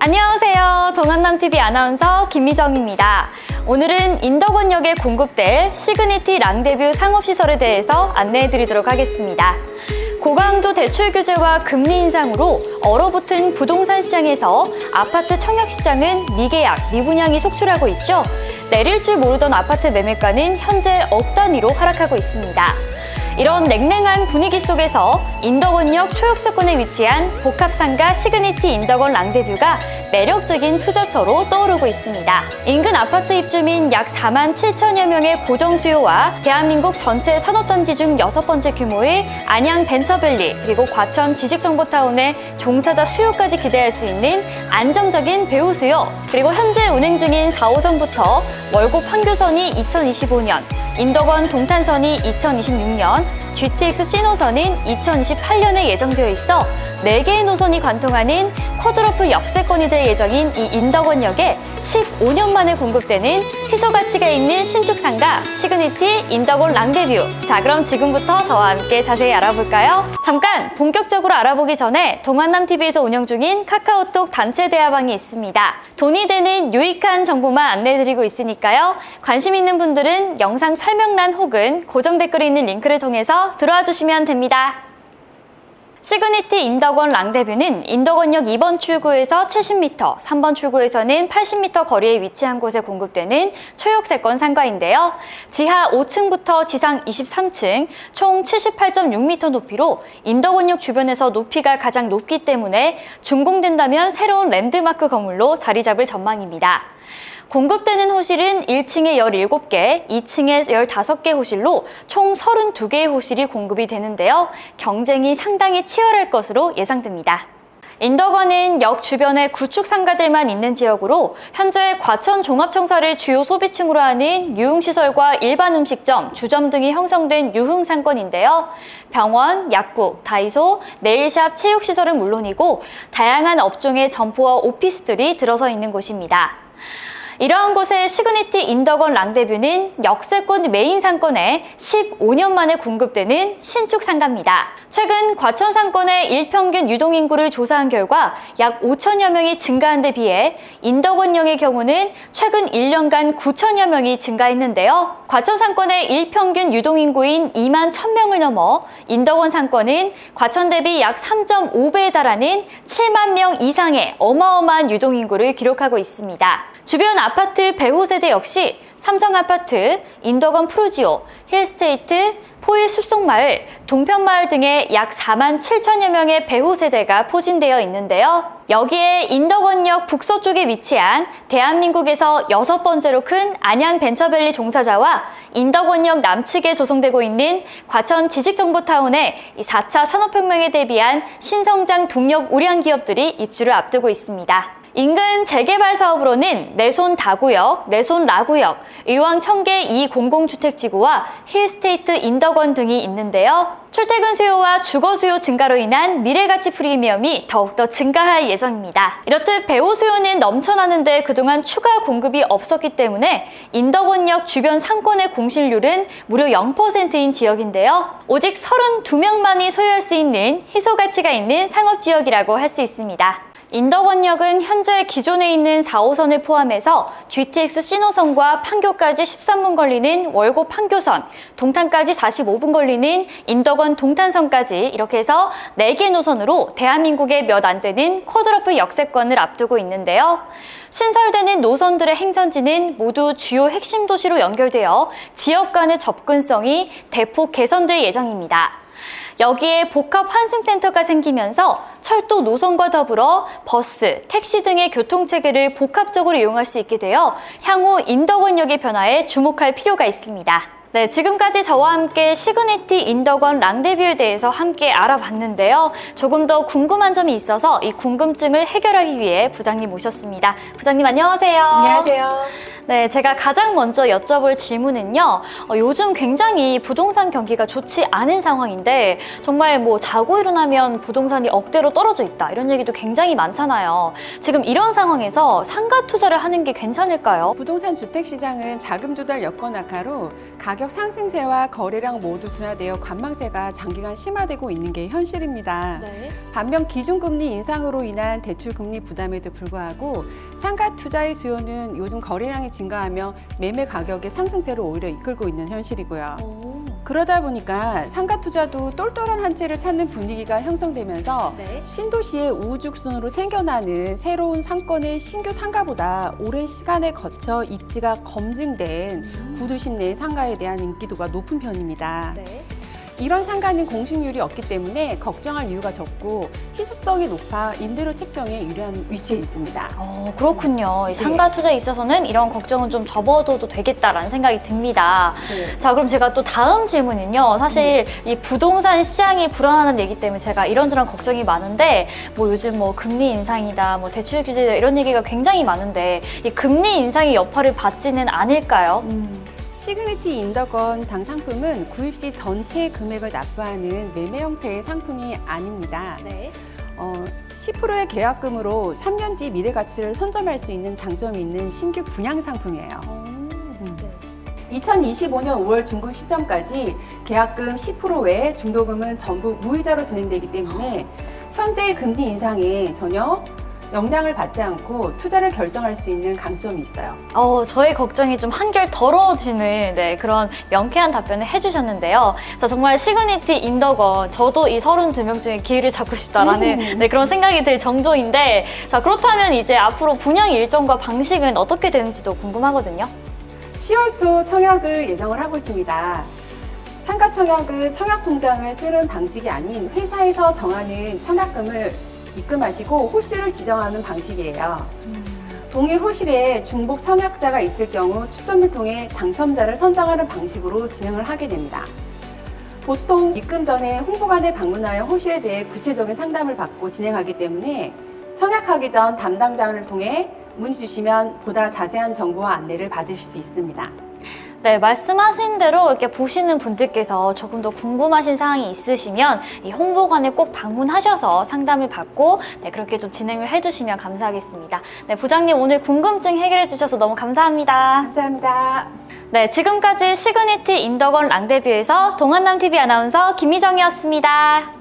안녕하세요. 동안남TV 아나운서 김미정입니다. 오늘은 인덕원역에 공급될 시그니티 랑데뷰 상업시설에 대해서 안내해드리도록 하겠습니다. 고강도 대출 규제와 금리 인상으로 얼어붙은 부동산 시장에서 아파트 청약시장은 미계약, 미분양이 속출하고 있죠. 내릴 줄 모르던 아파트 매매가는 현재 억 단위로 하락하고 있습니다. 이런 냉랭한 분위기 속에서 인덕원역 초역세권에 위치한 복합상가 시그니티 인덕원 랑데뷰가 매력적인 투자처로 떠오르고 있습니다. 인근 아파트 입주민 약 4만 7천여 명의 고정 수요와 대한민국 전체 산업단지 중 6번째 규모의 안양 벤처밸리 그리고 과천 지식정보타운의 종사자 수요까지 기대할 수 있는 안정적인 배후 수요, 그리고 현재 운행 중인 4호선부터 월곡 판교선이 2025년, 인덕원 동탄선이 2026년, GTX C노선은 2028년에 예정되어 있어 4개의 노선이 관통하는 쿼드러플 역세권이 될 예정인 이 인덕원역에 15년 만에 공급되는 희소 가치가 있는 신축 상가 시그니티 인덕원 랑데뷰. 자, 그럼 지금부터 저와 함께 자세히 알아볼까요? 잠깐 본격적으로 알아보기 전에 동안남TV에서 운영 중인 카카오톡 단체 대화방이 있습니다. 돈이 되는 유익한 정보만 안내해드리고 있으니까요. 관심 있는 분들은 영상 설명란 혹은 고정 댓글에 있는 링크를 통해서 들어와 주시면 됩니다. 시그니티 인덕원 랑데뷰는 인덕원역 2번 출구에서 70m, 3번 출구에서는 80m 거리에 위치한 곳에 공급되는 초역세권 상가인데요. 지하 5층부터 지상 23층, 총 78.6m 높이로 인덕원역 주변에서 높이가 가장 높기 때문에 준공된다면 새로운 랜드마크 건물로 자리 잡을 전망입니다. 공급되는 호실은 1층에 17개, 2층에 15개 호실로 총 32개의 호실이 공급이 되는데요. 경쟁이 상당히 치열할 것으로 예상됩니다. 인덕원은 역 주변에 구축 상가들만 있는 지역으로 현재 과천 종합청사를 주요 소비층으로 하는 유흥시설과 일반 음식점, 주점 등이 형성된 유흥상권인데요. 병원, 약국, 다이소, 네일샵, 체육시설은 물론이고 다양한 업종의 점포와 오피스들이 들어서 있는 곳입니다. 이러한 곳의 시그니티 인덕원 랑데뷰는 역세권 메인 상권에 15년 만에 공급되는 신축 상가입니다. 최근 과천 상권의 일평균 유동인구를 조사한 결과 약 5천여 명이 증가한 데 비해 인덕원역의 경우는 최근 1년간 9천여 명이 증가했는데요. 과천 상권의 일평균 유동인구인 2만 1,000명을 넘어 인덕원 상권은 과천 대비 약 3.5배에 달하는 7만 명 이상의 어마어마한 유동인구를 기록하고 있습니다. 주변 아파트 배후 세대 역시 삼성아파트, 인덕원 프루지오, 힐스테이트, 포일 숲속마을, 동편마을 등의 약 4만 7천여 명의 배후 세대가 포진되어 있는데요. 여기에 인덕원역 북서쪽에 위치한 대한민국에서 6번째로 큰 안양 벤처밸리 종사자와 인덕원역 남측에 조성되고 있는 과천 지식정보타운의 4차 산업혁명에 대비한 신성장 동력 우량 기업들이 입주를 앞두고 있습니다. 인근 재개발 사업으로는 내손 다구역, 내손 라구역, 의왕 청계 2공공주택지구와 힐스테이트 인덕원 등이 있는데요. 출퇴근 수요와 주거 수요 증가로 인한 미래가치 프리미엄이 더욱더 증가할 예정입니다. 이렇듯 배후 수요는 넘쳐나는데 그동안 추가 공급이 없었기 때문에 인덕원역 주변 상권의 공실률은 무려 0%인 지역인데요. 오직 32명만이 소유할 수 있는 희소 가치가 있는 상업지역이라고 할 수 있습니다. 인덕원역은 현재 기존에 있는 4호선을 포함해서 GTX C노선과 판교까지 13분 걸리는 월곡 판교선, 동탄까지 45분 걸리는 인덕원 동탄선까지 이렇게 해서 4개 노선으로 대한민국에 몇 안 되는 쿼드러플 역세권을 앞두고 있는데요. 신설되는 노선들의 행선지는 모두 주요 핵심 도시로 연결되어 지역 간의 접근성이 대폭 개선될 예정입니다. 여기에 복합 환승센터가 생기면서 철도 노선과 더불어 버스, 택시 등의 교통체계를 복합적으로 이용할 수 있게 되어 향후 인덕원역의 변화에 주목할 필요가 있습니다. 네, 지금까지 저와 함께 시그니티 인덕원 랑데뷰에 대해서 함께 알아봤는데요. 조금 더 궁금한 점이 있어서 이 궁금증을 해결하기 위해 부장님 모셨습니다. 부장님 안녕하세요. 안녕하세요. 네, 제가 가장 먼저 여쭤볼 질문은요. 요즘 굉장히 부동산 경기가 좋지 않은 상황인데 정말 뭐 자고 일어나면 부동산이 억대로 떨어져 있다 이런 얘기도 굉장히 많잖아요. 지금 이런 상황에서 상가 투자를 하는 게 괜찮을까요? 부동산 주택 시장은 자금 조달 여건 악화로 가격 상승세와 거래량 모두 둔화되어 관망세가 장기간 심화되고 있는 게 현실입니다. 네. 반면 기준금리 인상으로 인한 대출금리 부담에도 불구하고 상가 투자의 수요는 요즘 거래량이 증가하며 매매 가격의 상승세를 오히려 이끌고 있는 현실이고요. 그러다 보니까 상가 투자도 똘똘한 한 채를 찾는 분위기가 형성되면서 네. 신도시의 우후죽순으로 생겨나는 새로운 상권의 신규 상가보다 오랜 시간에 거쳐 입지가 검증된 구도심 내의 상가에 대한 인기도가 높은 편입니다. 네. 이런 상가는 공식률이 없기 때문에 걱정할 이유가 적고 희소성이 높아 임대료 책정에 유리한 위치에 있습니다. 그렇군요. 이 상가 투자에 있어서는 이런 걱정은 좀 접어둬도 되겠다라는 생각이 듭니다. 네. 자, 그럼 제가 또 다음 질문은요. 사실 이 부동산 시장이 불안하다는 얘기 때문에 제가 이런저런 걱정이 많은데 뭐 요즘 뭐 금리 인상이다, 뭐 대출 규제다 이런 얘기가 굉장히 많은데 이 금리 인상의 여파를 받지는 않을까요? 시그니티 인더건 당 상품은 구입 시 전체 금액을 납부하는 매매 형태의 상품이 아닙니다. 네. 10%의 계약금으로 3년 뒤 미래 가치를 선점할 수 있는 장점이 있는 신규 분양 상품이에요. 2025년 5월 준공 시점까지 계약금 10% 외에 중도금은 전부 무이자로 진행되기 때문에 현재의 금리 인상에 전혀 영향을 받지 않고 투자를 결정할 수 있는 강점이 있어요. 저의 걱정이 좀 한결 덜어지는 그런 명쾌한 답변을 해주셨는데요. 자, 정말 시그니티 인더건 저도 이 32명 중에 기회를 잡고 싶다라는 그런 생각이 들 정도인데 자, 그렇다면 이제 앞으로 분양 일정과 방식은 어떻게 되는지도 궁금하거든요. 10월 초 청약을 예정을 하고 있습니다. 상가 청약은 청약 통장을 쓰는 방식이 아닌 회사에서 정하는 청약금을 입금하시고 호실을 지정하는 방식이에요. 동일 호실에 중복 청약자가 있을 경우 추첨을 통해 당첨자를 선정하는 방식으로 진행을 하게 됩니다. 보통 입금 전에 홍보관에 방문하여 호실에 대해 구체적인 상담을 받고 진행하기 때문에 청약하기 전 담당자를 통해 문의 주시면 보다 자세한 정보와 안내를 받으실 수 있습니다. 네, 말씀하신 대로 이렇게 보시는 분들께서 조금 더 궁금하신 사항이 있으시면 이 홍보관에 꼭 방문하셔서 상담을 받고 그렇게 좀 진행을 해주시면 감사하겠습니다. 네, 부장님 오늘 궁금증 해결해 주셔서 너무 감사합니다. 감사합니다. 네, 지금까지 시그니티 인더건 랑데뷰에서 동안남TV 아나운서 김희정이었습니다.